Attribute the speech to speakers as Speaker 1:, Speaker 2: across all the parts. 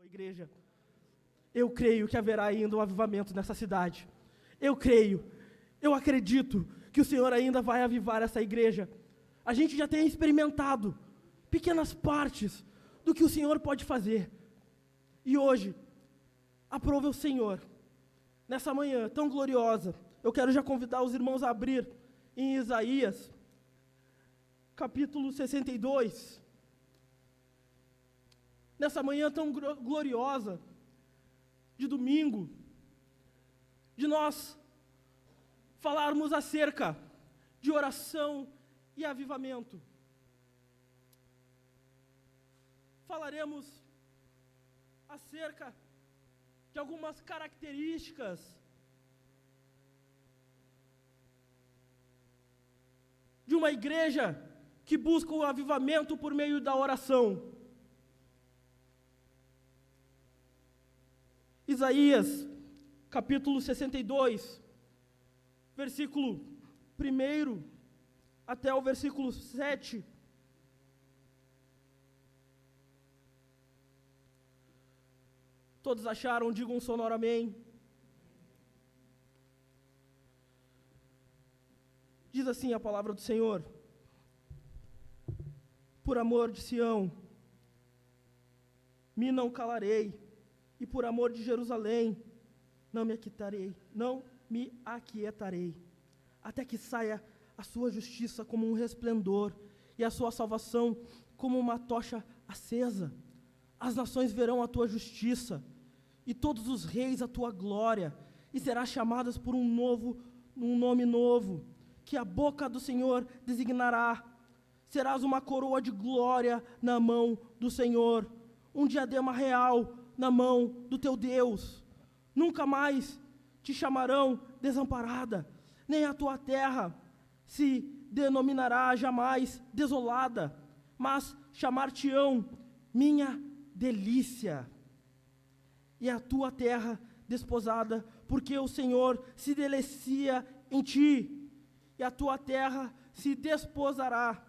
Speaker 1: igreja. Eu creio que haverá ainda um avivamento nessa cidade. Eu creio, eu acredito que o Senhor ainda vai avivar essa igreja. A gente já tem experimentado pequenas partes do que o Senhor pode fazer. E hoje, aprove o Senhor, nessa manhã tão gloriosa, eu quero já convidar os irmãos a abrir em Isaías, capítulo 62. Nessa manhã tão gloriosa, de domingo, de nós falarmos acerca de oração e avivamento. Falaremos acerca de algumas características de uma igreja que busca o avivamento por meio da oração. Isaías, capítulo 62, versículo 1 até o versículo 7. Todos acharam? Digam um sonoro amém. Diz assim a palavra do Senhor: por amor de Sião, me não calarei, e por amor de Jerusalém, não me aquietarei, até que saia a sua justiça como um resplendor, e a sua salvação como uma tocha acesa. As nações verão a tua justiça, e todos os reis a tua glória, e serás chamadas por um nome novo, que a boca do Senhor designará. Serás uma coroa de glória na mão do Senhor, um diadema real na mão do teu Deus. Nunca mais te chamarão desamparada, nem a tua terra se denominará jamais desolada, mas chamar-te-ão minha delícia. E a tua terra desposada, porque o Senhor se delicia em ti, e a tua terra se desposará.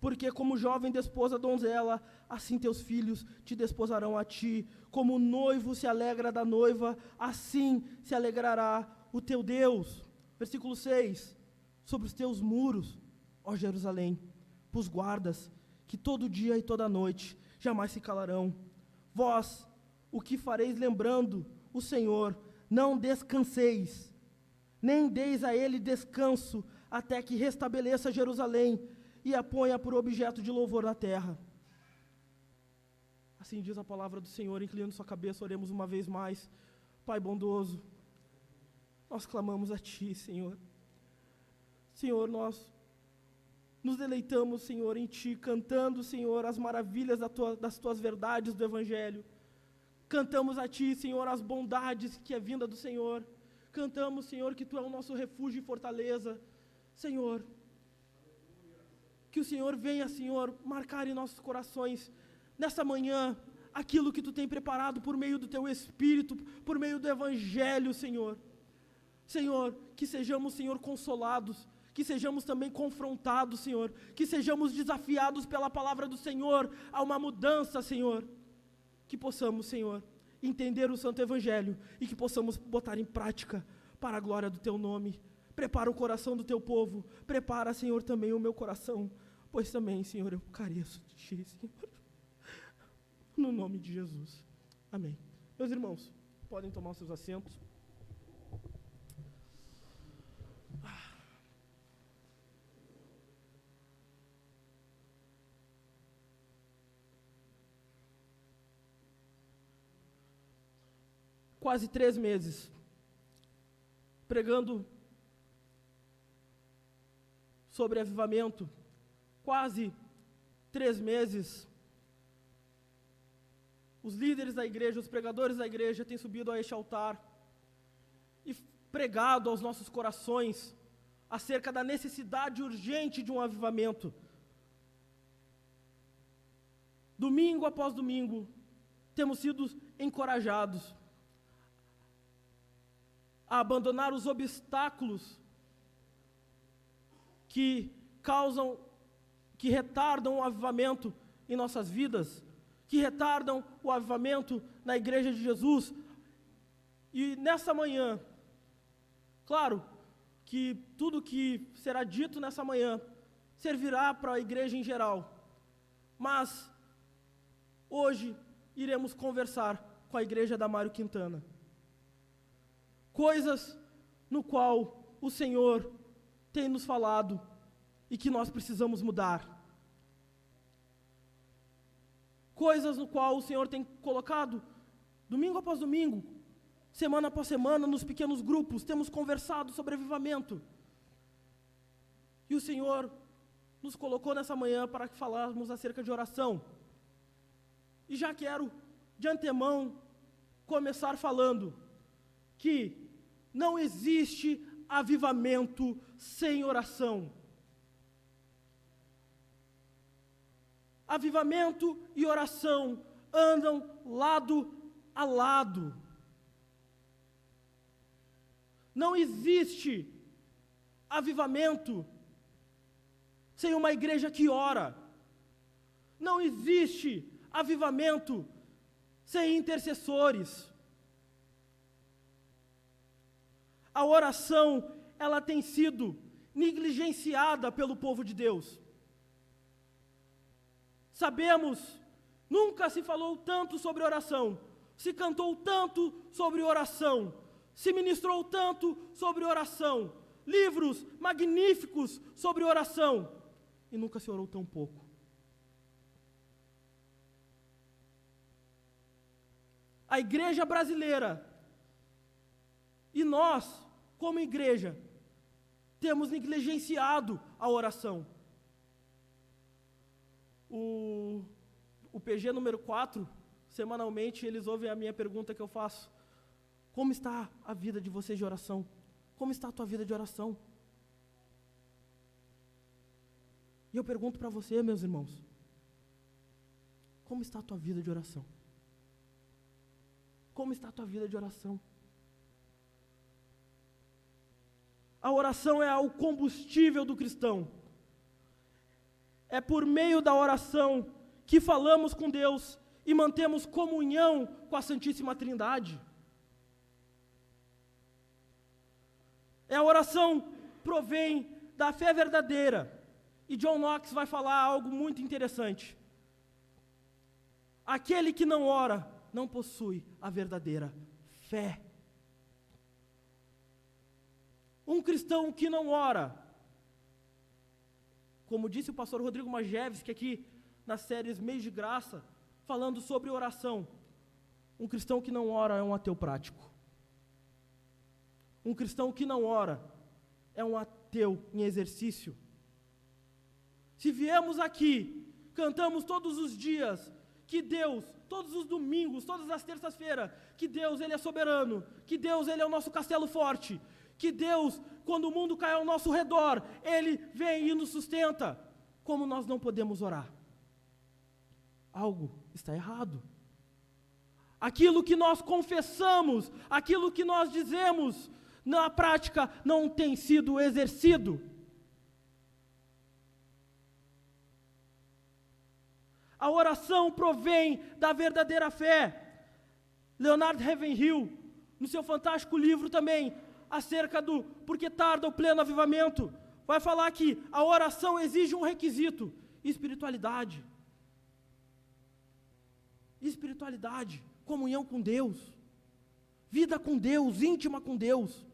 Speaker 1: Porque como jovem desposa a donzela, assim teus filhos te desposarão a ti. Como o noivo se alegra da noiva, assim se alegrará o teu Deus. Versículo 6. Sobre os teus muros, ó Jerusalém, pus guardas, que todo dia e toda noite jamais se calarão. Vós, o que fareis lembrando o Senhor, não descanseis, nem deis a ele descanso, até que restabeleça Jerusalém, e a ponha por objeto de louvor na terra. Assim diz a palavra do Senhor. Inclinando sua cabeça, oremos uma vez mais. Pai bondoso, nós clamamos a Ti, Senhor. Senhor, nós nos deleitamos, Senhor, em Ti, cantando, Senhor, as maravilhas das Tuas verdades do Evangelho. Cantamos a Ti, Senhor, as bondades que é vinda do Senhor. Cantamos, Senhor, que Tu é o nosso refúgio e fortaleza. Senhor, que o Senhor venha, Senhor, marcar em nossos corações, nessa manhã, aquilo que Tu tem preparado por meio do Teu Espírito, por meio do Evangelho, Senhor. Senhor, que sejamos, Senhor, consolados, que sejamos também confrontados, Senhor, que sejamos desafiados pela palavra do Senhor a uma mudança, Senhor. Que possamos, Senhor, entender o Santo Evangelho e que possamos botar em prática para a glória do Teu nome. Prepara o coração do Teu povo, prepara, Senhor, também o meu coração, pois também, Senhor, eu careço de Ti, Senhor, no nome de Jesus, amém. Meus irmãos, podem tomar os seus assentos. Quase 3 meses, pregando sobre avivamento, quase 3 meses, os líderes da igreja, os pregadores da igreja têm subido a este altar e pregado aos nossos corações acerca da necessidade urgente de um avivamento. Domingo após domingo, temos sido encorajados a abandonar os obstáculos que retardam o avivamento em nossas vidas, que retardam o avivamento na igreja de Jesus. E nessa manhã, claro que tudo que será dito nessa manhã servirá para a igreja em geral, mas hoje iremos conversar com a igreja da Mário Quintana. Coisas no qual o Senhor tem nos falado e que nós precisamos mudar. Coisas no qual o Senhor tem colocado, domingo após domingo, semana após semana, nos pequenos grupos, temos conversado sobre avivamento. E o Senhor nos colocou nessa manhã para que falarmos acerca de oração. E já quero, de antemão, começar falando que não existe avivamento sem oração. Avivamento e oração andam lado a lado. Não existe avivamento sem uma igreja que ora. Não existe avivamento sem intercessores. A oração, ela tem sido negligenciada pelo povo de Deus. Sabemos, nunca se falou tanto sobre oração, se cantou tanto sobre oração, se ministrou tanto sobre oração, livros magníficos sobre oração, e nunca se orou tão pouco. A igreja brasileira, e nós, como igreja, temos negligenciado a oração. O PG número 4, semanalmente, eles ouvem a minha pergunta que eu faço: como está a vida de vocês de oração? Como está a tua vida de oração? E eu pergunto para você, meus irmãos, como está a tua vida de oração? Como está a tua vida de oração? A oração é o combustível do cristão. É por meio da oração que falamos com Deus e mantemos comunhão com a Santíssima Trindade. A oração provém da fé verdadeira. E John Knox vai falar algo muito interessante. Aquele que não ora não possui a verdadeira fé. Um cristão que não ora, como disse o pastor Rodrigo Majewski aqui nas séries Mês de Graça, falando sobre oração, um cristão que não ora é um ateu prático. Um cristão que não ora é um ateu em exercício. Se viemos aqui, cantamos todos os dias que Deus, todos os domingos, todas as terças-feiras, que Deus, Ele é soberano, que Deus, Ele é o nosso castelo forte, que Deus, quando o mundo cai ao nosso redor, Ele vem e nos sustenta. Como nós não podemos orar? Algo está errado. Aquilo que nós confessamos, aquilo que nós dizemos, na prática não tem sido exercido. A oração provém da verdadeira fé. Leonard Ravenhill, no seu fantástico livro também, acerca do porque tarda o pleno avivamento, vai falar que a oração exige um requisito: espiritualidade. Espiritualidade, comunhão com Deus, vida com Deus, íntima com Deus.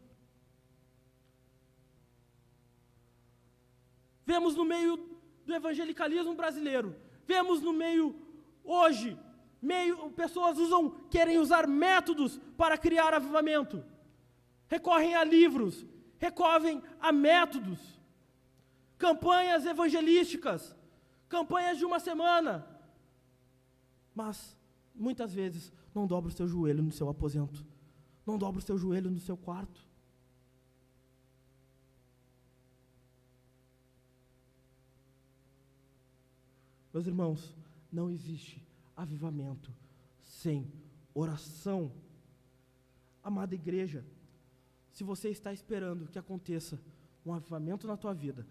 Speaker 1: Vemos no meio do evangelicalismo brasileiro, vemos no meio, hoje, pessoas querem usar métodos para criar avivamento. Recorrem a livros, recorrem a métodos, campanhas evangelísticas, campanhas de uma semana, mas muitas vezes não dobra o seu joelho no seu aposento, não dobra o seu joelho no seu quarto. Meus irmãos, não existe avivamento sem oração. Amada igreja, se você está esperando que aconteça um avivamento na tua vida,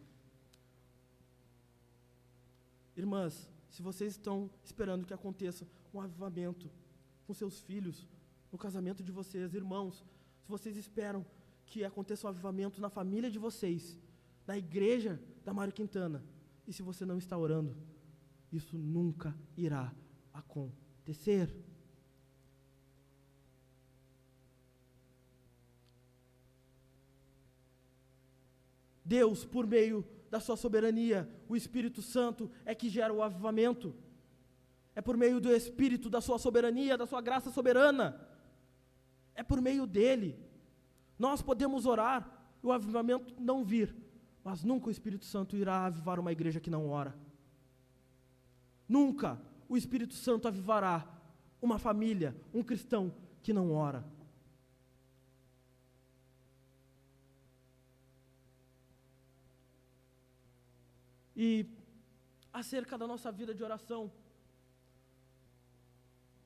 Speaker 1: irmãs, se vocês estão esperando que aconteça um avivamento com seus filhos, no casamento de vocês, irmãos, se vocês esperam que aconteça um avivamento na família de vocês, na igreja da Mário Quintana, e se você não está orando, isso nunca irá acontecer. Deus, por meio da sua soberania, o Espírito Santo é que gera o avivamento. É por meio do Espírito, da sua soberania, da sua graça soberana. É por meio dele. Nós podemos orar e o avivamento não vir, mas nunca o Espírito Santo irá avivar uma igreja que não ora. Nunca o Espírito Santo avivará uma família, um cristão que não ora. E acerca da nossa vida de oração,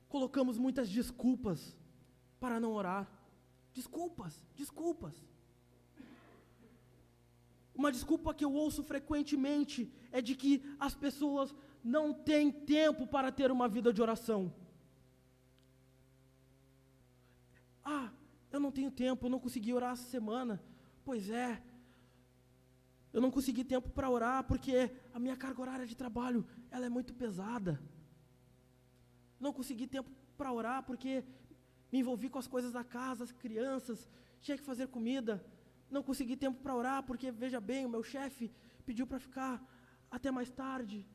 Speaker 1: colocamos muitas desculpas para não orar. Desculpas. Uma desculpa que eu ouço frequentemente é de que as pessoas não têm tempo para ter uma vida de oração. Eu não tenho tempo, eu não consegui orar essa semana. Pois é, eu não consegui tempo para orar porque a minha carga horária de trabalho, ela é muito pesada. Não consegui tempo para orar porque me envolvi com as coisas da casa, as crianças, tinha que fazer comida. Não consegui tempo para orar porque, veja bem, o meu chefe pediu para ficar até mais tarde.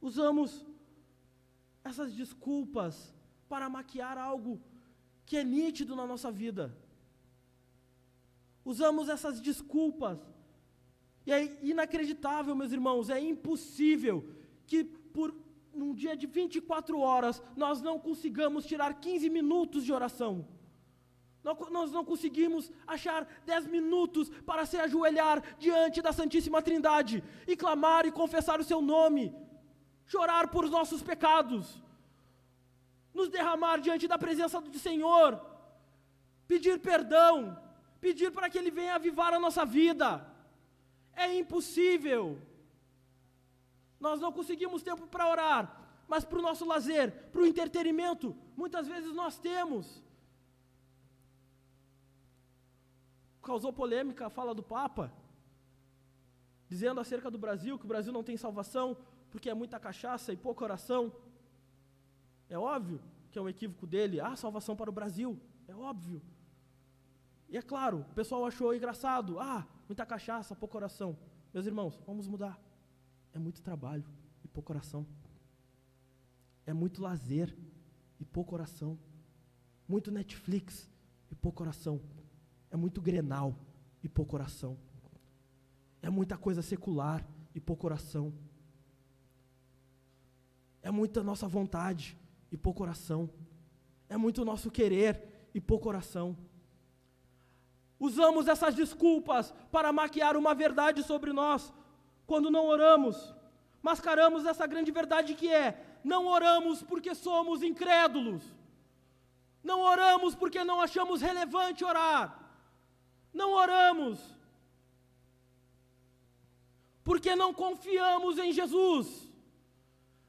Speaker 1: Usamos essas desculpas para maquiar algo que é nítido na nossa vida. Usamos essas desculpas. E é inacreditável, meus irmãos, é impossível que por num dia de 24 horas nós não consigamos tirar 15 minutos de oração. Nós não conseguimos achar 10 minutos para se ajoelhar diante da Santíssima Trindade e clamar e confessar o seu nome, chorar por nossos pecados, nos derramar diante da presença do Senhor, pedir perdão, pedir para que Ele venha avivar a nossa vida. É impossível. Nós não conseguimos tempo para orar, mas para o nosso lazer, para o entretenimento, muitas vezes nós temos. Causou polêmica a fala do Papa, dizendo acerca do Brasil, que o Brasil não tem salvação, porque é muita cachaça e pouca oração. É óbvio que é um equívoco dele, salvação para o Brasil, é óbvio. E é claro, o pessoal achou engraçado, muita cachaça, pouca oração. Meus irmãos, vamos mudar. É muito trabalho e pouca oração. É muito lazer e pouca oração. Muito Netflix e pouca oração. É muito Grenal e pouca oração. É muita coisa secular e pouca oração. É muita nossa vontade e pouca oração. É muito nosso querer e pouca oração. Usamos essas desculpas para maquiar uma verdade sobre nós, quando não oramos. Mascaramos essa grande verdade que é: não oramos porque somos incrédulos. Não oramos porque não achamos relevante orar. Não oramos porque não confiamos em Jesus.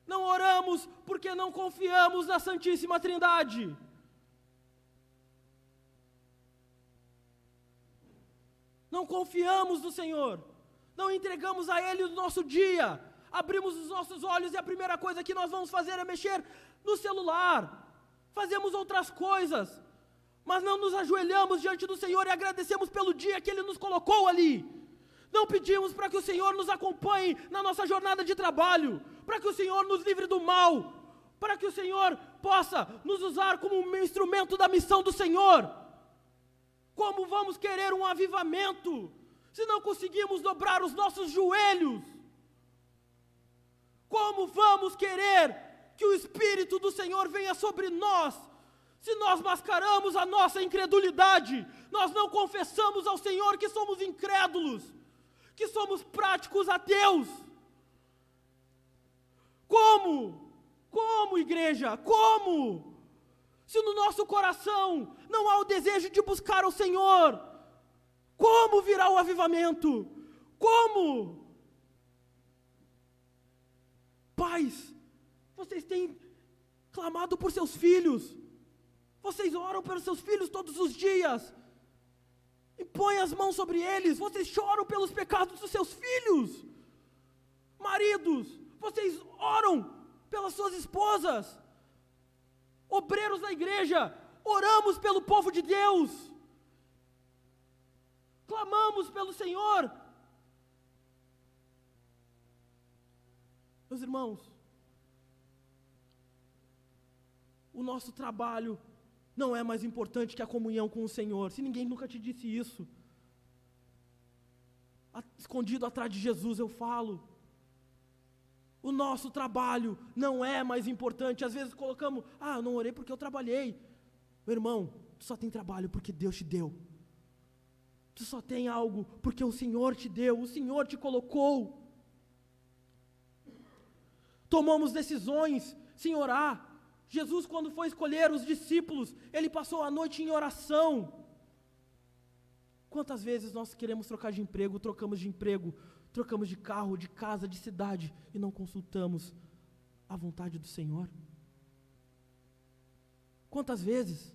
Speaker 1: Não oramos porque não confiamos na Santíssima Trindade. Não confiamos no Senhor. Não entregamos a Ele o nosso dia. Abrimos os nossos olhos e a primeira coisa que nós vamos fazer é mexer no celular. Fazemos outras coisas, mas não nos ajoelhamos diante do Senhor e agradecemos pelo dia que Ele nos colocou ali. Não pedimos para que o Senhor nos acompanhe na nossa jornada de trabalho, para que o Senhor nos livre do mal, para que o Senhor possa nos usar como um instrumento da missão do Senhor. Como vamos querer um avivamento se não conseguimos dobrar os nossos joelhos? Como vamos querer que o Espírito do Senhor venha sobre nós se nós mascaramos a nossa incredulidade? Nós não confessamos ao Senhor que somos incrédulos, que somos práticos ateus. Como, igreja? Como? Se no nosso coração não há o desejo de buscar o Senhor, como virá o avivamento? Como? Pais, vocês têm clamado por seus filhos, vocês oram pelos seus filhos todos os dias, e põem as mãos sobre eles, vocês choram pelos pecados dos seus filhos. Maridos, vocês oram pelas suas esposas. Obreiros da igreja, oramos pelo povo de Deus, clamamos pelo Senhor. Meus irmãos, o nosso trabalho não é mais importante que a comunhão com o Senhor. Se ninguém nunca te disse isso, escondido atrás de Jesus eu falo, o nosso trabalho não é mais importante. Às vezes colocamos, eu não orei porque eu trabalhei. Meu irmão, tu só tem trabalho porque Deus te deu. Tu só tem algo porque o Senhor te deu, o Senhor te colocou. Tomamos decisões sem orar. Jesus, quando foi escolher os discípulos, Ele passou a noite em oração. Quantas vezes nós queremos trocar de emprego, trocamos de carro, de casa, de cidade, e não consultamos a vontade do Senhor? Quantas vezes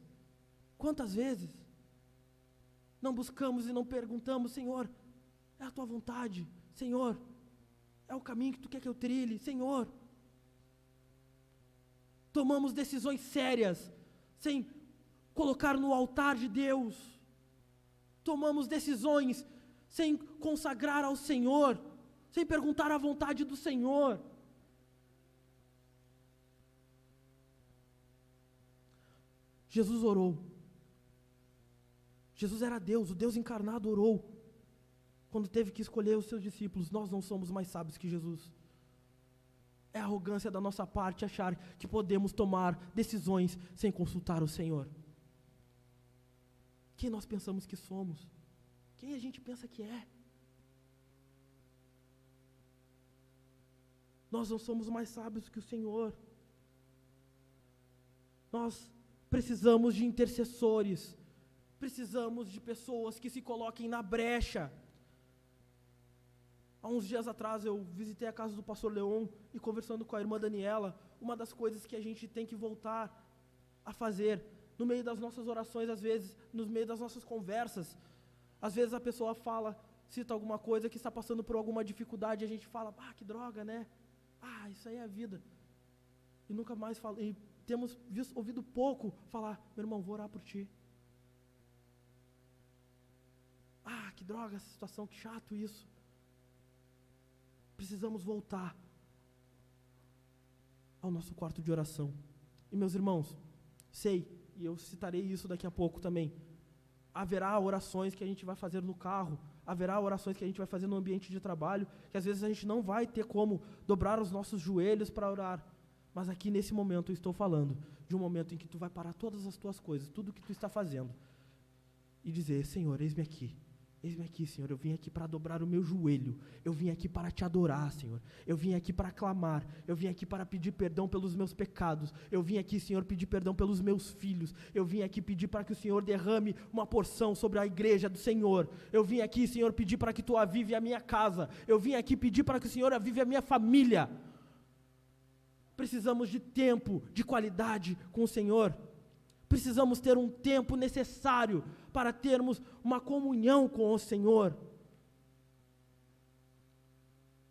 Speaker 1: não buscamos e não perguntamos, Senhor, é a Tua vontade? Senhor, é o caminho que Tu quer que eu trilhe? Senhor, tomamos decisões sérias, sem colocar no altar de Deus, tomamos decisões sem consagrar ao Senhor, sem perguntar a vontade do Senhor. Jesus orou. Jesus era Deus, o Deus encarnado orou, quando teve que escolher os seus discípulos. Nós não somos mais sábios que Jesus. É arrogância da nossa parte achar que podemos tomar decisões sem consultar o Senhor. Quem nós pensamos que somos? Quem a gente pensa que é? Nós não somos mais sábios que o Senhor. Nós precisamos de intercessores, precisamos de pessoas que se coloquem na brecha. Há uns dias atrás eu visitei a casa do pastor Leon e, conversando com a irmã Daniela, uma das coisas que a gente tem que voltar a fazer, no meio das nossas orações, às vezes, no meio das nossas conversas, às vezes a pessoa cita alguma coisa que está passando por alguma dificuldade, e a gente fala, que droga, né? Isso aí é a vida. E nunca mais fala, e temos ouvido pouco falar, meu irmão, vou orar por ti. Que droga essa situação, que chato isso. Precisamos voltar ao nosso quarto de oração. E meus irmãos, e eu citarei isso daqui a pouco também, haverá orações que a gente vai fazer no carro, haverá orações que a gente vai fazer no ambiente de trabalho, que às vezes a gente não vai ter como dobrar os nossos joelhos para orar. Mas aqui nesse momento eu estou falando de um momento em que tu vai parar todas as tuas coisas, tudo o que tu está fazendo, e dizer, Senhor, eis-me aqui, Senhor, eu vim aqui para dobrar o meu joelho, eu vim aqui para te adorar, Senhor, eu vim aqui para clamar, eu vim aqui para pedir perdão pelos meus pecados, eu vim aqui, Senhor, pedir perdão pelos meus filhos, eu vim aqui pedir para que o Senhor derrame uma porção sobre a igreja do Senhor, eu vim aqui, Senhor, pedir para que tu avive a minha casa, eu vim aqui pedir para que o Senhor avive a minha família. Precisamos de tempo, de qualidade com o Senhor. Precisamos ter um tempo necessário para termos uma comunhão com o Senhor.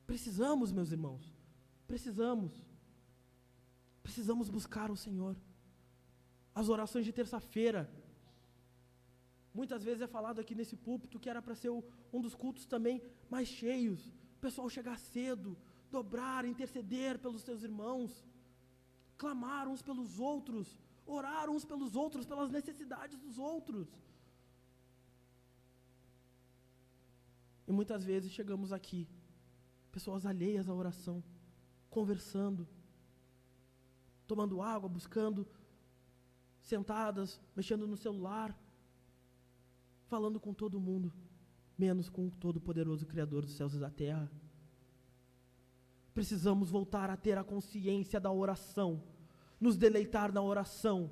Speaker 1: Precisamos, meus irmãos, precisamos buscar o Senhor. As orações de terça-feira, muitas vezes é falado aqui nesse púlpito que era para ser um dos cultos também mais cheios, o pessoal chegar cedo, dobrar, interceder pelos seus irmãos, clamar uns pelos outros, orar uns pelos outros, pelas necessidades dos outros. E muitas vezes chegamos aqui, pessoas alheias à oração, conversando, tomando água, buscando, sentadas, mexendo no celular, falando com todo mundo, menos com o Todo-Poderoso Criador dos céus e da terra. Precisamos voltar a ter a consciência da oração, nos deleitar na oração,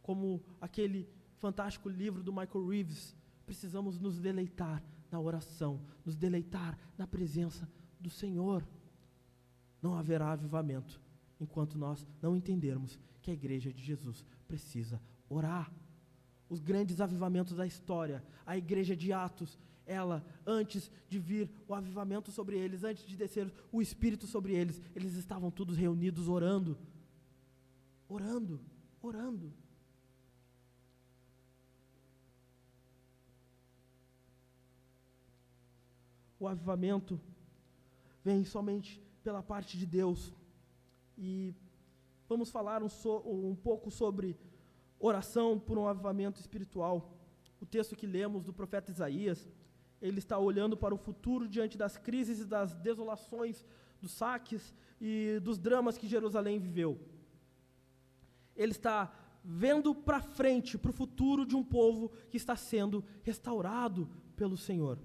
Speaker 1: como aquele fantástico livro do Michael Reeves. Precisamos nos deleitar na oração, nos deleitar na presença do Senhor. não haverá avivamento enquanto nós não entendermos que a igreja de Jesus precisa orar. Os grandes avivamentos da história, a igreja de Atos, ela, antes de vir o avivamento sobre eles, antes de descer o Espírito sobre eles, eles estavam todos reunidos orando. Orando. O avivamento vem somente pela parte de Deus. E vamos falar um pouco sobre oração por um avivamento espiritual. O texto que lemos do profeta Isaías, ele está olhando para o futuro diante das crises e das desolações, dos saques e dos dramas que Jerusalém viveu. Ele está vendo para frente, para o futuro de um povo que está sendo restaurado pelo Senhor.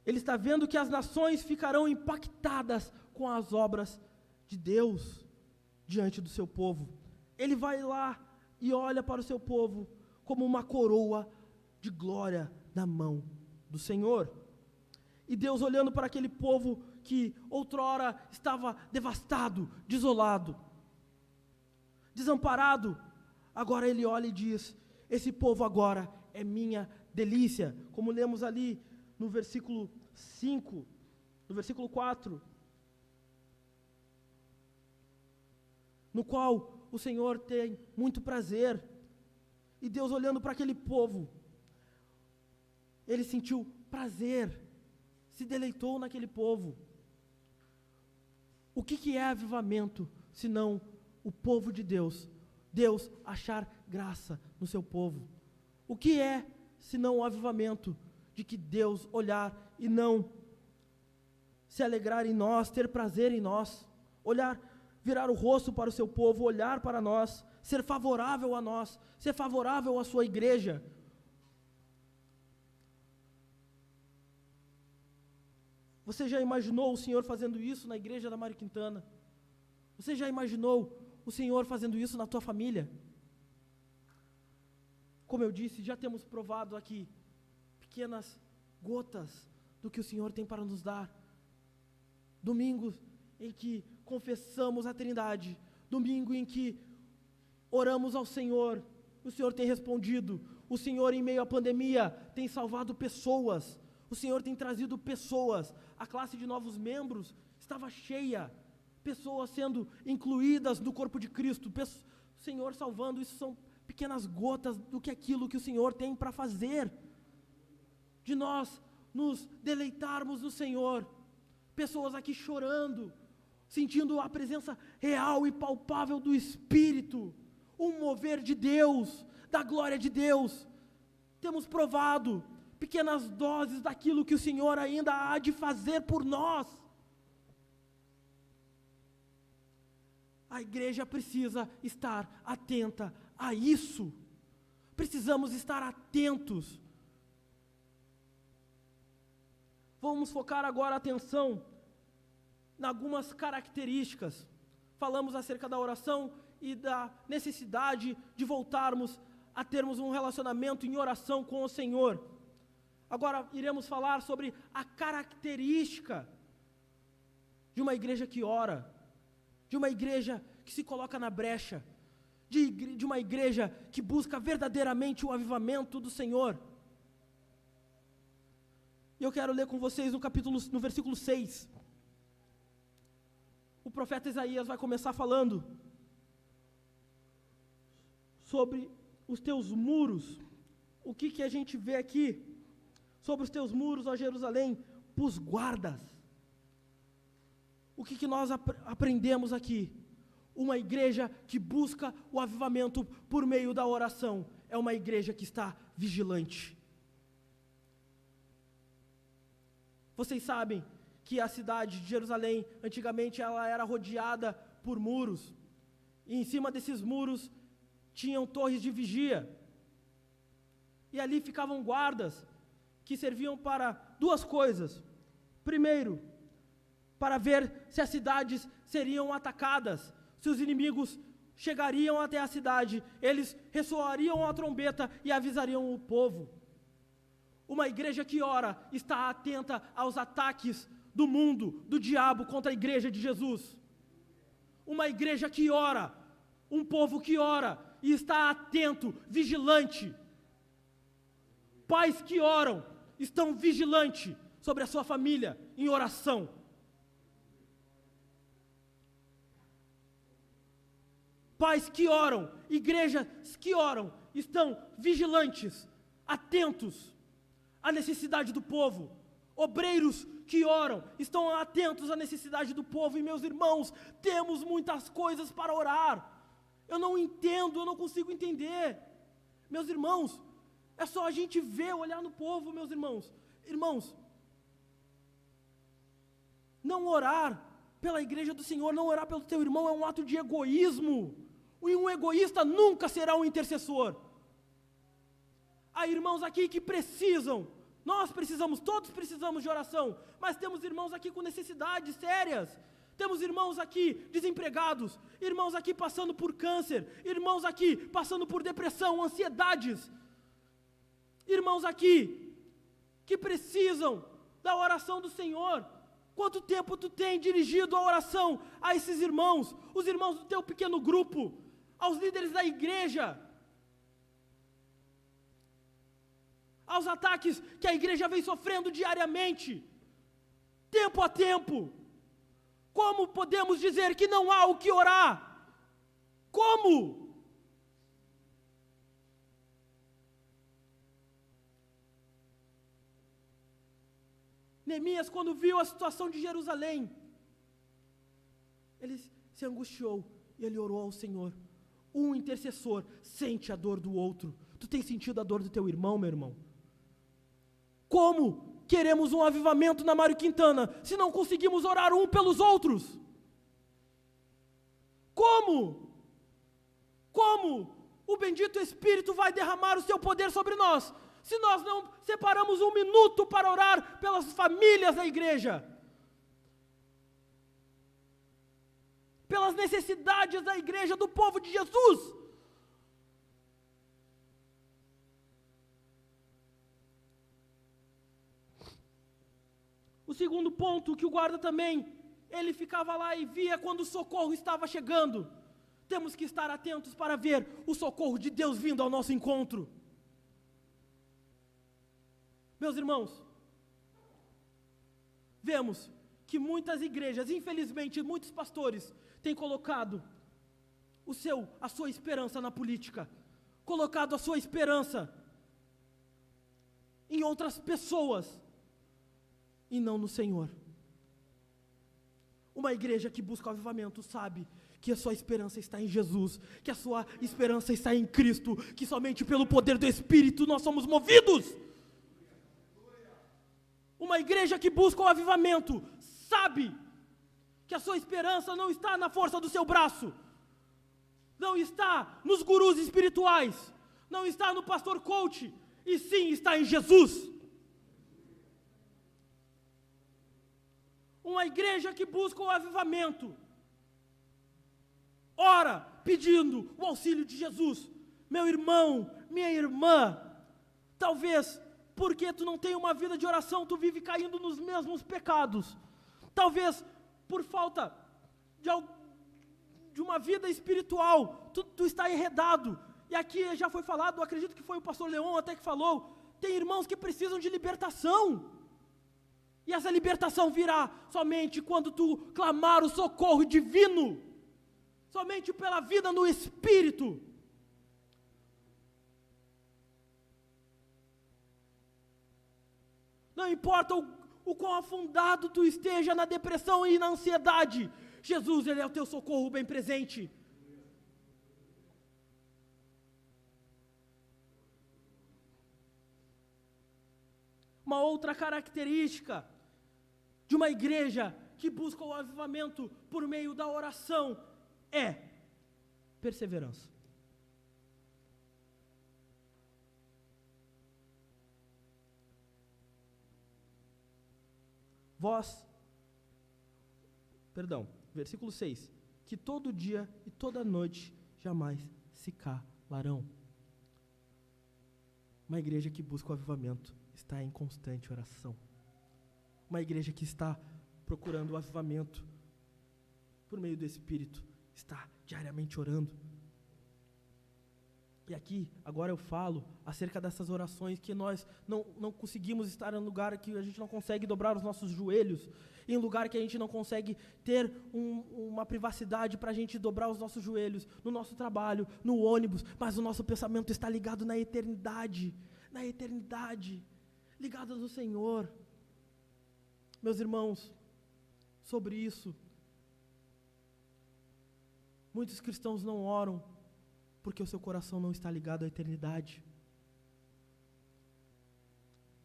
Speaker 1: Ele está vendo que as nações ficarão impactadas com as obras de Deus diante do seu povo. Ele vai lá e olha para o seu povo como uma coroa de glória na mão do Senhor. E Deus, olhando para aquele povo que outrora estava devastado, desolado, desamparado, agora Ele olha e diz: esse povo agora é minha delícia. Como lemos ali no versículo 5, no versículo 4, no qual o Senhor tem muito prazer. E Deus, olhando para aquele povo, Ele sentiu prazer, se deleitou naquele povo. O que é avivamento, senão o povo de Deus, Deus achar graça no seu povo? O que é, senão o avivamento de que Deus olhar e não se alegrar em nós, ter prazer em nós, olhar, virar o rosto para o seu povo, olhar para nós, ser favorável a nós, ser favorável à sua igreja. Você já imaginou o Senhor fazendo isso na igreja da Mário Quintana? Você já imaginou o Senhor fazendo isso na tua família? Como eu disse, já temos provado aqui pequenas gotas do que o Senhor tem para nos dar. Domingos em que confessamos a Trindade, domingo em que oramos ao Senhor, o Senhor tem respondido. O Senhor, em meio à pandemia, tem salvado pessoas. O Senhor tem trazido pessoas. A classe de novos membros estava cheia, pessoas sendo incluídas no corpo de Cristo, o Senhor salvando. Isso são pequenas gotas do que aquilo que o Senhor tem para fazer, de nós nos deleitarmos no Senhor. Pessoas aqui chorando, sentindo a presença real e palpável do Espírito, um mover de Deus, da glória de Deus. Temos provado pequenas doses daquilo que o Senhor ainda há de fazer por nós. A igreja precisa estar atenta a isso. Precisamos estar atentos. Vamos focar agora a atenção em algumas características. Falamos acerca da oração e da necessidade de voltarmos a termos um relacionamento em oração com o Senhor. Agora iremos falar sobre a característica de uma igreja que ora, de uma igreja que se coloca na brecha, de uma igreja que busca verdadeiramente o avivamento do Senhor. E eu quero ler com vocês no versículo 6. O profeta Isaías vai começar falando sobre os teus muros. O que a gente vê aqui? Sobre os teus muros, ó Jerusalém, pus guardas. O que nós aprendemos aqui? Uma igreja que busca o avivamento por meio da oração é uma igreja que está vigilante. Vocês sabem que a cidade de Jerusalém, antigamente ela era rodeada por muros, e em cima desses muros tinham torres de vigia, e ali ficavam guardas, que serviam para duas coisas. Primeiro, para ver se as cidades seriam atacadas, se os inimigos chegariam até a cidade, eles ressoariam a trombeta e avisariam o povo. Uma igreja que ora está atenta aos ataques do mundo, do diabo contra a igreja de Jesus. Uma igreja que ora, um povo que ora e está atento, vigilante. Pais que oram, estão vigilantes sobre a sua família, em oração. Pais que oram, igrejas que oram, estão vigilantes, atentos à necessidade do povo. Obreiros que oram, estão atentos à necessidade do povo. E meus irmãos, temos muitas coisas para orar. Eu não entendo, eu não consigo entender. Meus irmãos, é só a gente ver, olhar no povo, meus irmãos. Irmãos, não orar pela igreja do Senhor, não orar pelo teu irmão é um ato de egoísmo. E um egoísta nunca será um intercessor. Há irmãos aqui que precisam, nós precisamos, todos precisamos de oração, mas temos irmãos aqui com necessidades sérias. Temos irmãos aqui desempregados, irmãos aqui passando por câncer, irmãos aqui passando por depressão, ansiedades. Irmãos aqui que precisam da oração do Senhor. Quanto tempo tu tem dirigido a oração a esses irmãos, os irmãos do teu pequeno grupo, aos líderes da igreja, aos ataques que a igreja vem sofrendo diariamente, tempo a tempo? Como podemos dizer que não há o que orar? Como? Neemias, quando viu a situação de Jerusalém, ele se angustiou e ele orou ao Senhor. Um intercessor sente a dor do outro. Tu tem sentido a dor do teu irmão, meu irmão? Como queremos um avivamento na Mário Quintana se não conseguimos orar um pelos outros? Como? Como o bendito Espírito vai derramar o seu poder sobre nós se nós não separamos um minuto para orar pelas famílias da igreja, pelas necessidades da igreja, do povo de Jesus? O segundo ponto que o guarda também, ele ficava lá e via quando o socorro estava chegando. Temos que estar atentos para ver o socorro de Deus vindo ao nosso encontro. Meus irmãos, vemos que muitas igrejas, infelizmente muitos pastores, têm colocado a sua esperança na política, colocado a sua esperança em outras pessoas e não no Senhor. Uma igreja que busca o avivamento sabe que a sua esperança está em Jesus, que a sua esperança está em Cristo, que somente pelo poder do Espírito nós somos movidos. Uma igreja que busca o avivamento sabe que a sua esperança não está na força do seu braço, não está nos gurus espirituais, não está no pastor coach, e sim está em Jesus. Uma igreja que busca o avivamento ora pedindo o auxílio de Jesus. Meu irmão, minha irmã, talvez porque tu não tem uma vida de oração, tu vive caindo nos mesmos pecados. Talvez por falta de uma vida espiritual, tu está enredado. E aqui já foi falado, acredito que foi o pastor Leon até que falou, tem irmãos que precisam de libertação. E essa libertação virá somente quando tu clamar o socorro divino, somente pela vida no Espírito. Não importa o quão afundado tu esteja na depressão e na ansiedade, Jesus, Ele é o teu socorro bem presente. Uma outra característica de uma igreja que busca o avivamento por meio da oração é perseverança. Versículo 6, que todo dia e toda noite jamais se calarão. Uma igreja que busca o avivamento está em constante oração. Uma igreja que está procurando o avivamento por meio do Espírito, está diariamente orando. E aqui, agora eu falo acerca dessas orações que nós não conseguimos estar em um lugar que a gente não consegue dobrar os nossos joelhos, em um lugar que a gente não consegue ter uma privacidade para a gente dobrar os nossos joelhos, no nosso trabalho, no ônibus, mas o nosso pensamento está ligado na eternidade, ligado no Senhor. Meus irmãos, sobre isso, muitos cristãos não oram, porque o seu coração não está ligado à eternidade.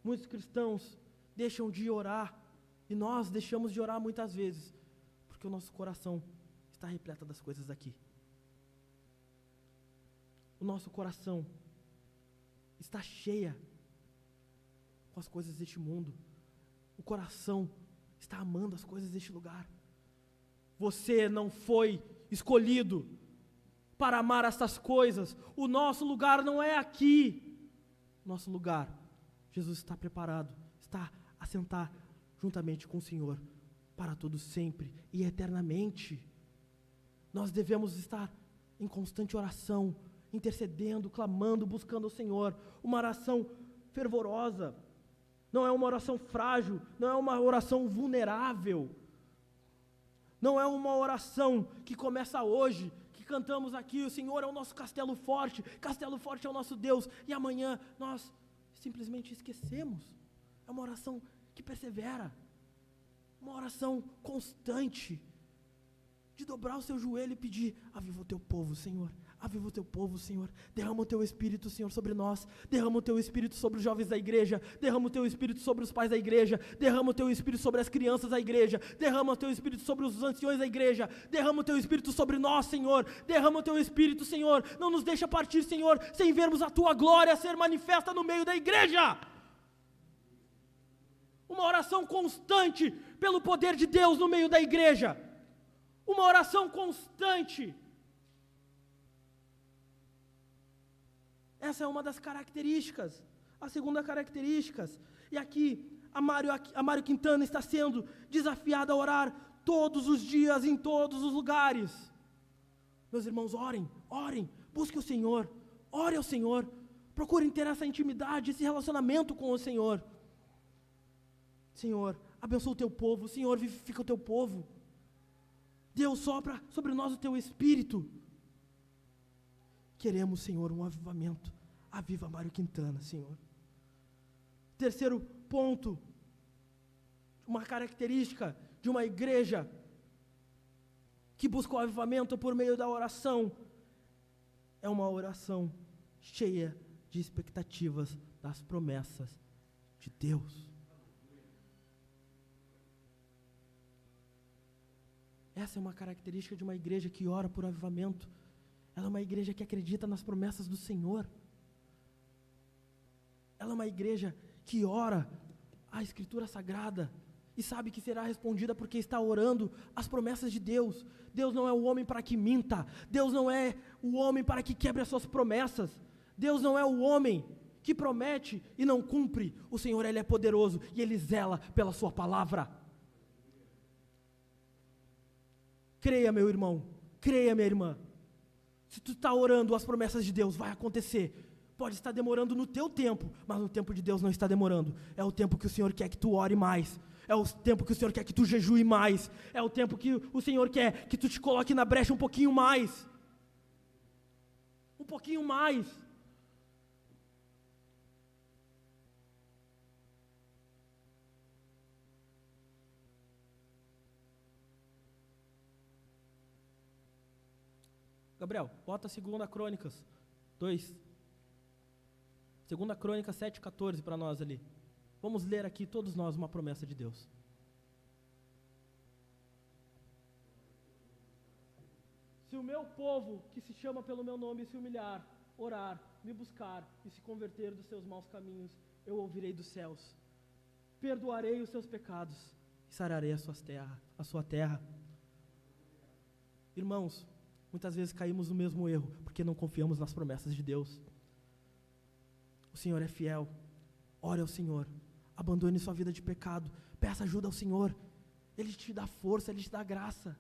Speaker 1: Muitos cristãos deixam de orar, e nós deixamos de orar muitas vezes, porque o nosso coração está repleto das coisas daqui. O nosso coração está cheio com as coisas deste mundo. O coração está amando as coisas deste lugar. Você não foi escolhido para amar essas coisas. O nosso lugar não é aqui. Nosso lugar, Jesus está preparado, está a sentar juntamente com o Senhor para todo sempre e eternamente. Nós devemos estar em constante oração, intercedendo, clamando, buscando o Senhor. Uma oração fervorosa, não é uma oração frágil, não é uma oração vulnerável, não é uma oração que começa hoje, cantamos aqui, o Senhor é o nosso castelo forte é o nosso Deus, e amanhã nós simplesmente esquecemos. É uma oração que persevera, uma oração constante, de dobrar o seu joelho e pedir: aviva o teu povo, Senhor, aviva o teu povo, Senhor, derrama o teu Espírito, Senhor, sobre nós, derrama o teu Espírito sobre os jovens da igreja, derrama o teu Espírito sobre os pais da igreja, derrama o teu Espírito sobre as crianças da igreja, derrama o teu Espírito sobre os anciões da igreja, derrama o teu Espírito sobre nós, Senhor, derrama o teu Espírito, Senhor, não nos deixa partir, Senhor, sem vermos a tua glória ser manifesta no meio da igreja. Uma oração constante pelo poder de Deus no meio da igreja, uma oração constante. Essa é uma das características. A segunda característica, e aqui a Mário Quintana está sendo desafiada a orar todos os dias, em todos os lugares. Meus irmãos, orem, busquem o Senhor, ore ao Senhor, procurem ter essa intimidade, esse relacionamento com o Senhor. Senhor, abençoa o teu povo, Senhor, vivifica o teu povo. Deus, sopra sobre nós o teu Espírito. Queremos, Senhor, um avivamento. Aviva Mário Quintana, Senhor. Terceiro ponto, uma característica de uma igreja que busca o avivamento por meio da oração, é uma oração cheia de expectativas das promessas de Deus. Essa é uma característica de uma igreja que ora por avivamento. Ela é uma igreja que acredita nas promessas do Senhor. Ela é uma igreja que ora a Escritura Sagrada e sabe que será respondida porque está orando as promessas de Deus. Deus não é o homem para que minta. Deus não é o homem para que quebre as suas promessas. Deus não é o homem que promete e não cumpre. O Senhor, Ele é poderoso e Ele zela pela sua palavra. Creia, meu irmão, creia, minha irmã. Se tu está orando as promessas de Deus, vai acontecer. Pode estar demorando no teu tempo, mas no tempo de Deus não está demorando. É o tempo que o Senhor quer que tu ore mais. É o tempo que o Senhor quer que tu jejue mais. É o tempo que o Senhor quer que tu te coloque na brecha um pouquinho mais. Um pouquinho mais. Gabriel, bota 2 Crônicas 2. 2 Crônicas 7:14 para nós ali. Vamos ler aqui todos nós uma promessa de Deus. Se o meu povo, que se chama pelo meu nome, se humilhar, orar, me buscar e se converter dos seus maus caminhos, eu ouvirei dos céus, perdoarei os seus pecados e sararei a sua terra. Irmãos, muitas vezes caímos no mesmo erro, porque não confiamos nas promessas de Deus. O Senhor é fiel, ore ao Senhor, abandone sua vida de pecado, peça ajuda ao Senhor, Ele te dá força, Ele te dá graça.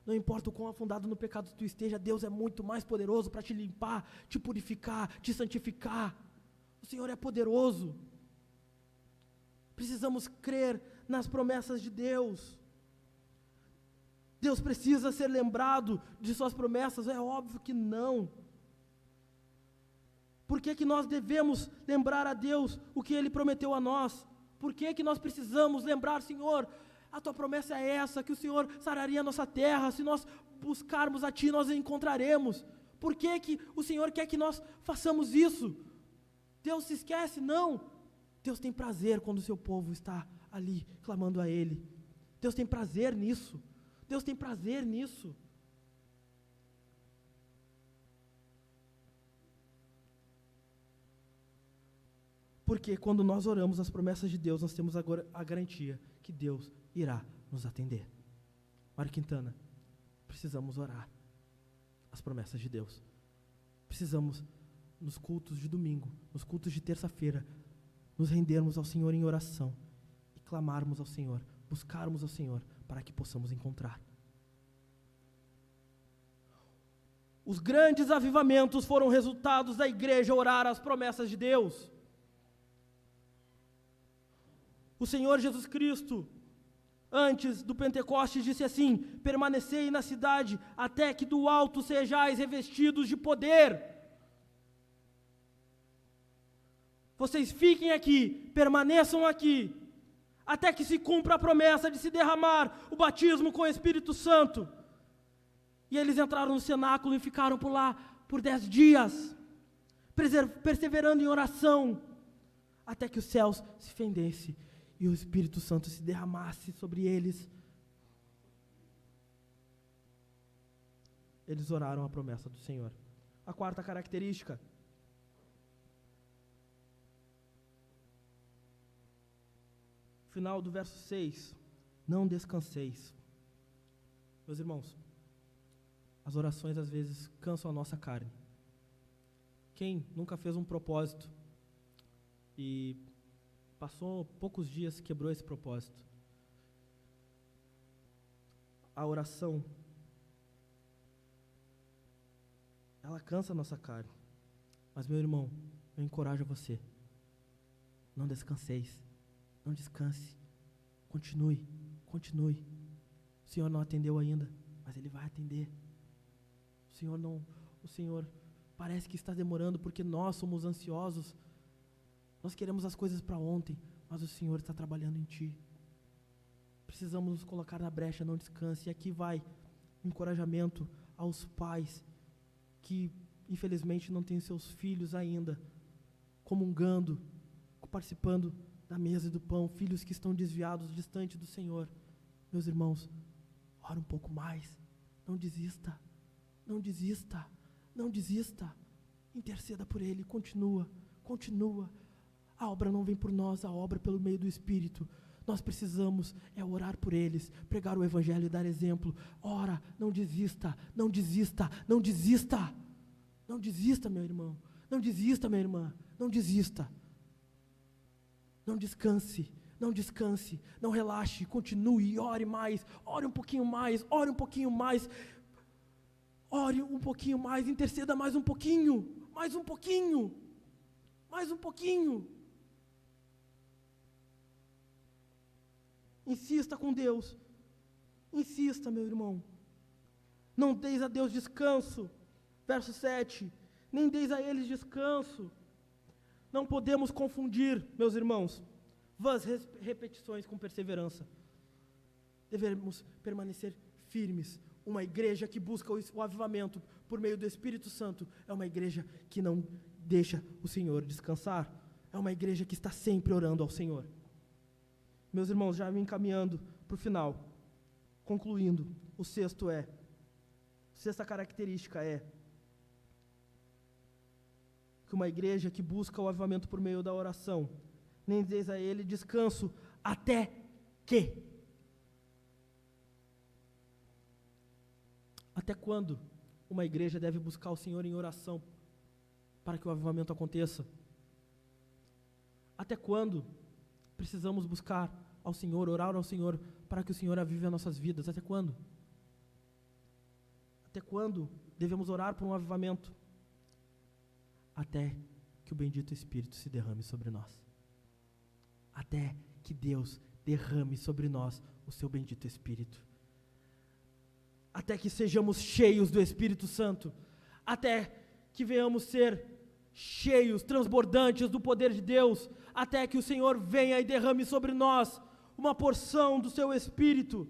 Speaker 1: Não importa o quão afundado no pecado tu esteja, Deus é muito mais poderoso para te limpar, te purificar, te santificar. O Senhor é poderoso. Precisamos crer nas promessas de Deus. Deus precisa ser lembrado de suas promessas? É óbvio que não. Por que nós devemos lembrar a Deus o que Ele prometeu a nós? Por que nós precisamos lembrar, Senhor, a Tua promessa é essa, que o Senhor sararia a nossa terra, se nós buscarmos a Ti, nós a encontraremos. Por que o Senhor quer que nós façamos isso? Deus se esquece? Não. Deus tem prazer quando o seu povo está ali, clamando a Ele. Deus tem prazer nisso. Deus tem prazer nisso. Porque quando nós oramos as promessas de Deus, nós temos agora a garantia que Deus irá nos atender. Mário Quintana, precisamos orar as promessas de Deus. Precisamos, nos cultos de domingo, nos cultos de terça-feira, nos rendermos ao Senhor em oração e clamarmos ao Senhor, buscarmos ao Senhor, para que possamos encontrar. Os grandes avivamentos foram resultados da igreja orar as promessas de Deus. O Senhor Jesus Cristo, antes do Pentecostes, disse assim: permanecei na cidade, até que do alto sejais revestidos de poder. Vocês fiquem aqui, permaneçam aqui, até que se cumpra a promessa de se derramar o batismo com o Espírito Santo. E eles entraram no cenáculo e ficaram por lá por 10 dias, perseverando em oração, até que os céus se fendessem e o Espírito Santo se derramasse sobre eles. Eles oraram a promessa do Senhor. A quarta característica: final do verso 6, não descanseis. Meus irmãos, as orações às vezes cansam a nossa carne. Quem nunca fez um propósito e passou poucos dias, quebrou esse propósito? A oração, ela cansa a nossa carne. Mas, meu irmão, eu encorajo você: não descanseis. Não descanse, continue. O Senhor não atendeu ainda, mas Ele vai atender. O Senhor parece que está demorando porque nós somos ansiosos. Nós queremos as coisas para ontem, mas o Senhor está trabalhando em ti. Precisamos nos colocar na brecha, não descanse. E aqui vai um encorajamento aos pais que infelizmente não têm seus filhos ainda comungando, participando da mesa e do pão, filhos que estão desviados, distante do Senhor. Meus irmãos, ora um pouco mais, não desista, interceda por ele, continua, a obra não vem por nós, a obra pelo meio do Espírito. Nós precisamos orar por eles, pregar o Evangelho e dar exemplo. Ora, não desista, não desista, meu irmão, não desista, minha irmã, não desista. Não descanse, não relaxe, continue, ore mais, ore um pouquinho mais, interceda mais um pouquinho. Insista com Deus, insista, meu irmão. Não deis a Deus descanso, verso 7, nem deis a eles descanso. Não podemos confundir, meus irmãos, vãs repetições com perseverança. Devemos permanecer firmes. Uma igreja que busca o avivamento por meio do Espírito Santo é uma igreja que não deixa o Senhor descansar. É uma igreja que está sempre orando ao Senhor. Meus irmãos, já me encaminhando para o final, concluindo, sexta característica é que uma igreja que busca o avivamento por meio da oração, nem deis a ele descanso, até que. Até quando uma igreja deve buscar o Senhor em oração para que o avivamento aconteça? Até quando precisamos buscar ao Senhor, orar ao Senhor, para que o Senhor avive as nossas vidas. Até quando? Até quando devemos orar por um avivamento? Até que o bendito Espírito se derrame sobre nós. Até que Deus derrame sobre nós o seu bendito Espírito. Até que sejamos cheios do Espírito Santo. Até que venhamos ser cheios, transbordantes do poder de Deus. Até que o Senhor venha e derrame sobre nós uma porção do seu Espírito.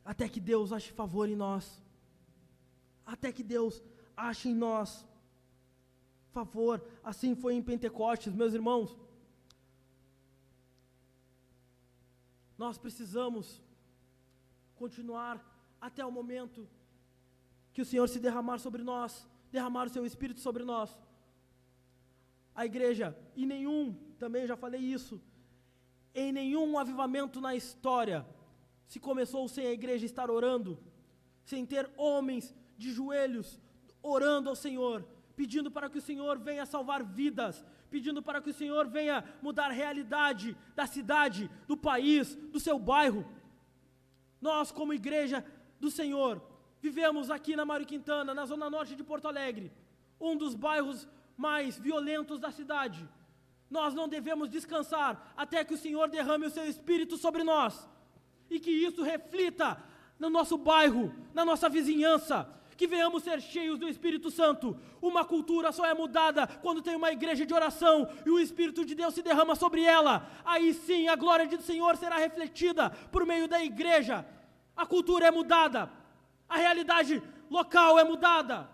Speaker 1: Até que Deus ache favor em nós. Até que Deus ache em nós favor. Assim foi em Pentecostes, meus irmãos. Nós precisamos continuar até o momento que o Senhor se derramar sobre nós, derramar o seu Espírito sobre nós. A igreja, também já falei isso, em nenhum avivamento na história se começou sem a igreja estar orando, sem ter homens de joelhos orando ao Senhor, pedindo para que o Senhor venha salvar vidas, pedindo para que o Senhor venha mudar a realidade da cidade, do país, do seu bairro. Nós, como igreja do Senhor, vivemos aqui na Mário Quintana, na zona norte de Porto Alegre, um dos bairros mais violentos da cidade. Nós não devemos descansar até que o Senhor derrame o seu Espírito sobre nós, e que isso reflita no nosso bairro, na nossa vizinhança, que venhamos ser cheios do Espírito Santo. Uma cultura só é mudada quando tem uma igreja de oração e o Espírito de Deus se derrama sobre ela. Aí sim a glória do Senhor será refletida por meio da igreja. A cultura é mudada, a realidade local é mudada.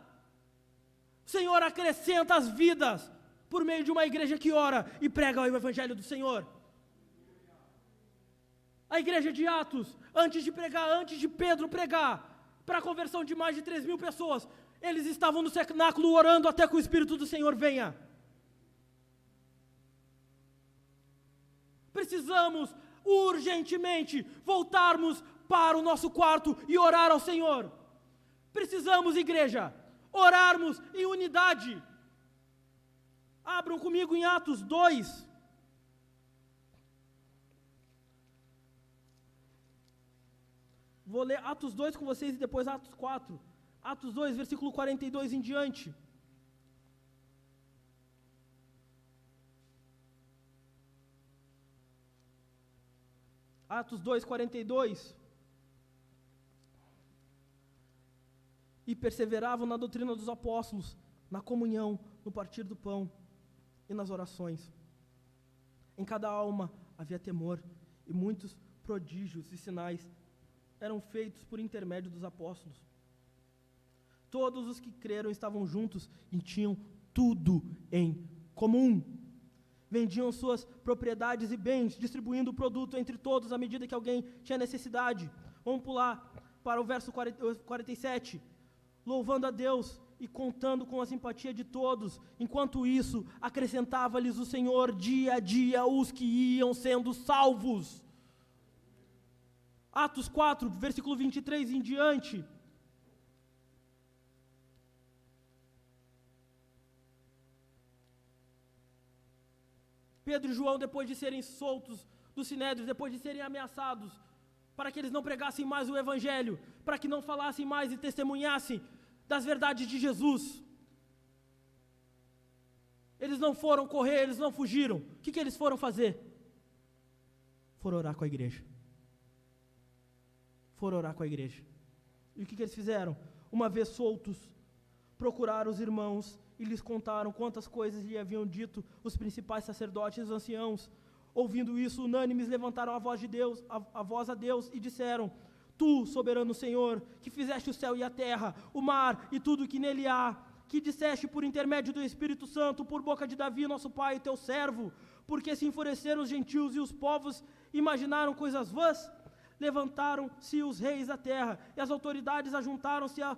Speaker 1: O Senhor acrescenta as vidas por meio de uma igreja que ora e prega o Evangelho do Senhor. A igreja de Atos, antes de Pedro pregar para a conversão de mais de 3.000 pessoas, eles estavam no cenáculo orando até que o Espírito do Senhor venha. Precisamos urgentemente voltarmos para o nosso quarto e orar ao Senhor. Precisamos, igreja, orarmos em unidade. Abram comigo em Atos 2. Vou ler Atos 2 com vocês e depois Atos 4. Atos 2, versículo 42 em diante. Atos 2, 42. E perseveravam na doutrina dos apóstolos, na comunhão, no partir do pão e nas orações. Em cada alma havia temor, e muitos prodígios e sinais eram feitos por intermédio dos apóstolos. Todos os que creram estavam juntos e tinham tudo em comum. Vendiam suas propriedades e bens, distribuindo o produto entre todos à medida que alguém tinha necessidade. Vamos pular para o verso 47. Louvando a Deus e contando com a simpatia de todos. Enquanto isso, acrescentava-lhes o Senhor dia a dia os que iam sendo salvos. Atos 4, versículo 23 em diante. Pedro e João, depois de serem soltos do Sinédrio, depois de serem ameaçados, para que eles não pregassem mais o Evangelho, para que não falassem mais e testemunhassem das verdades de Jesus. Eles não foram correr, eles não fugiram. O que eles foram fazer? Foram orar com a igreja. Foram orar com a igreja. E o que eles fizeram? Uma vez soltos, procuraram os irmãos e lhes contaram quantas coisas lhe haviam dito os principais sacerdotes e os anciãos. Ouvindo isso, unânimes levantaram a voz a Deus e disseram: Tu, soberano Senhor, que fizeste o céu e a terra, o mar e tudo o que nele há, que disseste por intermédio do Espírito Santo, por boca de Davi, nosso pai, teu servo, porque se enfureceram os gentios e os povos imaginaram coisas vãs, levantaram-se os reis da terra, e as autoridades ajuntaram-se a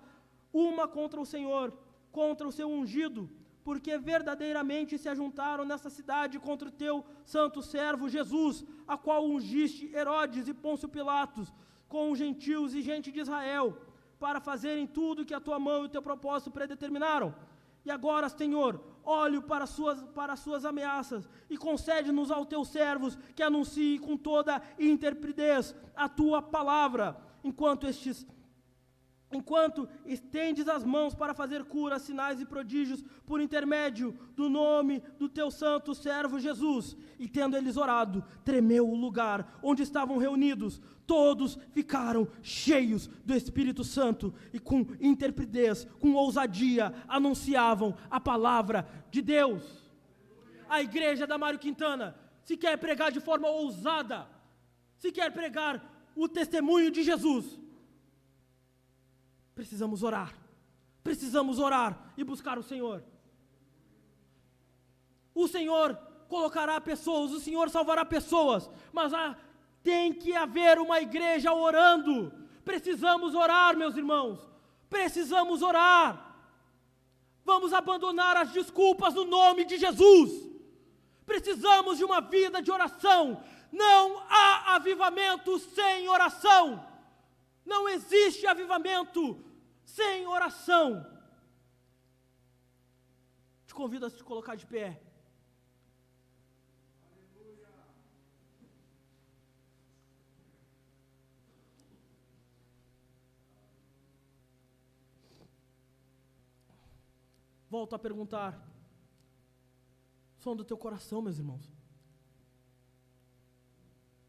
Speaker 1: uma contra o Senhor, contra o seu ungido, porque verdadeiramente se ajuntaram nessa cidade contra o teu santo servo Jesus, a qual ungiste Herodes e Pôncio Pilatos, com os gentios e gente de Israel, para fazerem tudo que a tua mão e o teu propósito predeterminaram. E agora, Senhor, olhe para as suas ameaças e concede-nos aos teus servos que anuncie com toda intrepidez a tua palavra, enquanto estendes as mãos para fazer curas, sinais e prodígios por intermédio do nome do teu santo servo Jesus. E tendo eles orado, tremeu o lugar onde estavam reunidos. Todos ficaram cheios do Espírito Santo e com intrepidez, com ousadia, anunciavam a palavra de Deus. A igreja da Mário Quintana, se quer pregar de forma ousada, se quer pregar o testemunho de Jesus, precisamos orar e buscar o Senhor. O Senhor colocará pessoas, o Senhor salvará pessoas, mas tem que haver uma igreja orando. Precisamos orar, meus irmãos, precisamos orar. Vamos abandonar as desculpas no nome de Jesus. Precisamos de uma vida de oração. Não há avivamento sem oração. Não existe avivamento sem oração. Te convido a se colocar de pé. Volto a perguntar. Som do teu coração, meus irmãos.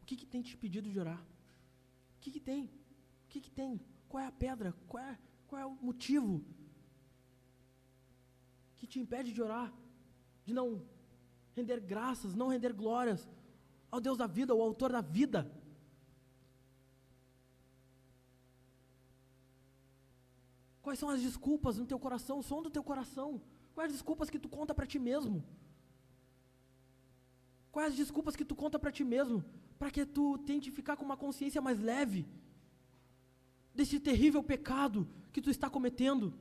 Speaker 1: O que tem te pedido de orar? O que tem? O que tem? Qual é a pedra? Qual é o motivo que te impede de orar? De não render graças, não render glórias ao Deus da vida, ao autor da vida? Quais são as desculpas no teu coração, o som do teu coração? Quais as desculpas que tu conta para ti mesmo? Quais as desculpas que tu conta para ti mesmo, para que tu tente ficar com uma consciência mais leve desse terrível pecado que tu está cometendo?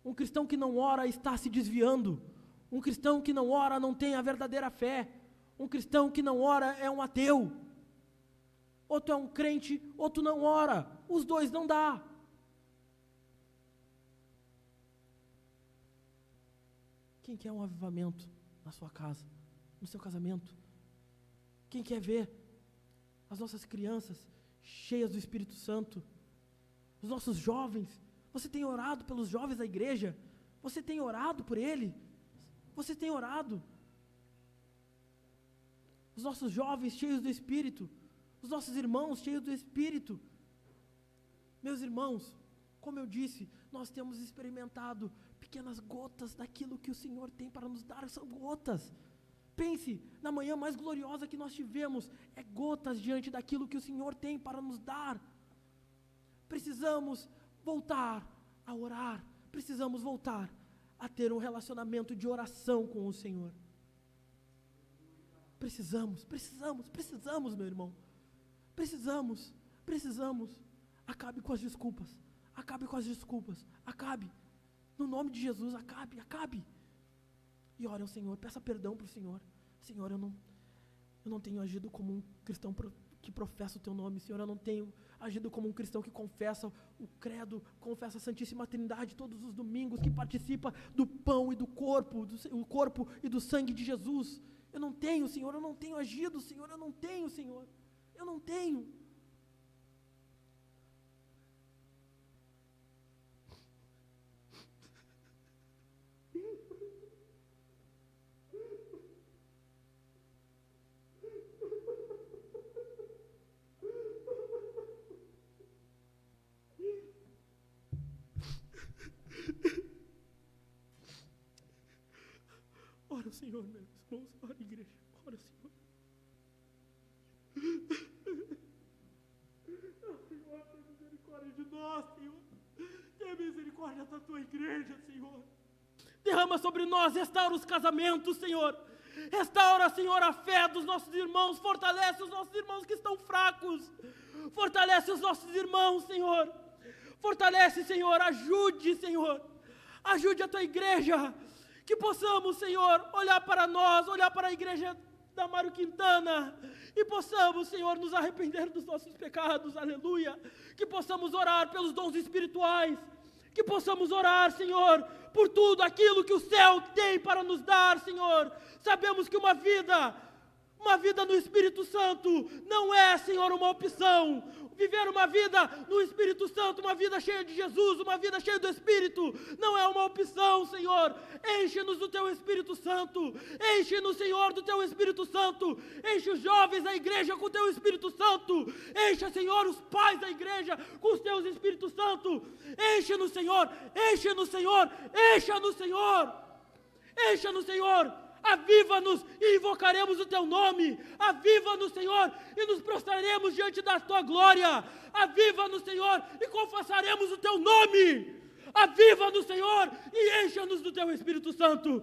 Speaker 1: Um cristão que não ora está se desviando. Um cristão que não ora não tem a verdadeira fé. Um cristão que não ora é um ateu. Ou tu é um crente, ou tu não ora. Os dois não dá. Quem quer um avivamento na sua casa, no seu casamento? Quem quer ver as nossas crianças cheias do Espírito Santo? Os nossos jovens? Você tem orado pelos jovens da igreja? Você tem orado por ele? Você tem orado? Os nossos jovens cheios do Espírito, os nossos irmãos cheios do Espírito. Meus irmãos, como eu disse, nós temos experimentado pequenas gotas daquilo que o Senhor tem para nos dar. São gotas. Pense, na manhã mais gloriosa que nós tivemos, é gotas diante daquilo que o Senhor tem para nos dar. Precisamos voltar a orar, precisamos voltar a ter um relacionamento de oração com o Senhor. Precisamos, meu irmão. Precisamos. Acabe com as desculpas. Acabe. No nome de Jesus, acabe. E ore ao Senhor, peça perdão para o Senhor. Senhor, eu não tenho agido como um cristão que professa o teu nome. Senhor, eu não tenho agido como um cristão que confessa o credo, confessa a Santíssima Trindade todos os domingos, que participa do pão e do corpo, o corpo e do sangue de Jesus. Eu não tenho, Senhor, eu não tenho agido, Senhor, eu não tenho. Ora o Senhor, meus irmãos, ora a igreja, ora o Senhor. Senhor, tenha misericórdia de nós, Senhor. Tenha misericórdia da tua igreja, Senhor. Derrama sobre nós, restaura os casamentos, Senhor. Restaura, Senhor, a fé dos nossos irmãos. Fortalece os nossos irmãos que estão fracos. Fortalece os nossos irmãos, Senhor. Fortalece, Senhor, ajude, Senhor. Ajude a tua igreja. Que possamos, Senhor, olhar para nós, olhar para a igreja da Mário Quintana, e possamos, Senhor, nos arrepender dos nossos pecados, aleluia. Que possamos orar pelos dons espirituais, Que possamos orar, Senhor, por tudo aquilo que o céu tem para nos dar, Senhor. Sabemos que uma vida no Espírito Santo não é, Senhor, uma opção. Viver uma vida no Espírito Santo, uma vida cheia de Jesus, uma vida cheia do Espírito, não é uma opção, Senhor. Enche-nos do Teu Espírito Santo. Enche-nos, Senhor, do Teu Espírito Santo. Enche os jovens da igreja com o Teu Espírito Santo. Enche, Senhor, os pais da igreja com os Teus Espíritos Santo. Enche-nos, Senhor. Enche-nos, Senhor. Encha-nos, Senhor. Encha-nos, Senhor. Aviva-nos e invocaremos o Teu nome. Aviva-nos, Senhor, e nos prostraremos diante da Tua glória. Aviva-nos, Senhor, e confessaremos o Teu nome. Aviva-nos, Senhor, e encha-nos do Teu Espírito Santo.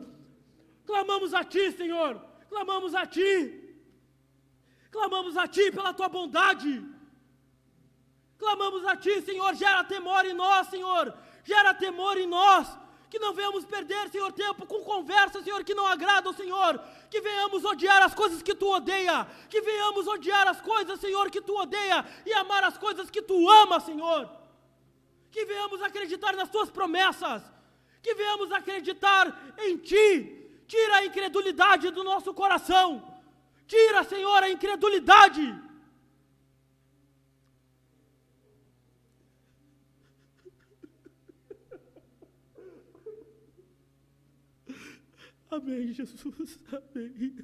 Speaker 1: Clamamos a Ti, Senhor. Clamamos a Ti. Clamamos a Ti pela Tua bondade. Clamamos a Ti, Senhor. Gera temor em nós, Senhor. Gera temor em nós. Que não venhamos perder, Senhor, tempo com conversas, Senhor, que não agradam, Senhor. Que venhamos odiar as coisas que Tu odeia. Que venhamos odiar as coisas, Senhor, que Tu odeia. E amar as coisas que Tu ama, Senhor. Que venhamos acreditar nas Tuas promessas. Que venhamos acreditar em Ti. Tira a incredulidade do nosso coração. Tira, Senhor, a incredulidade. Amém, Jesus. Amém.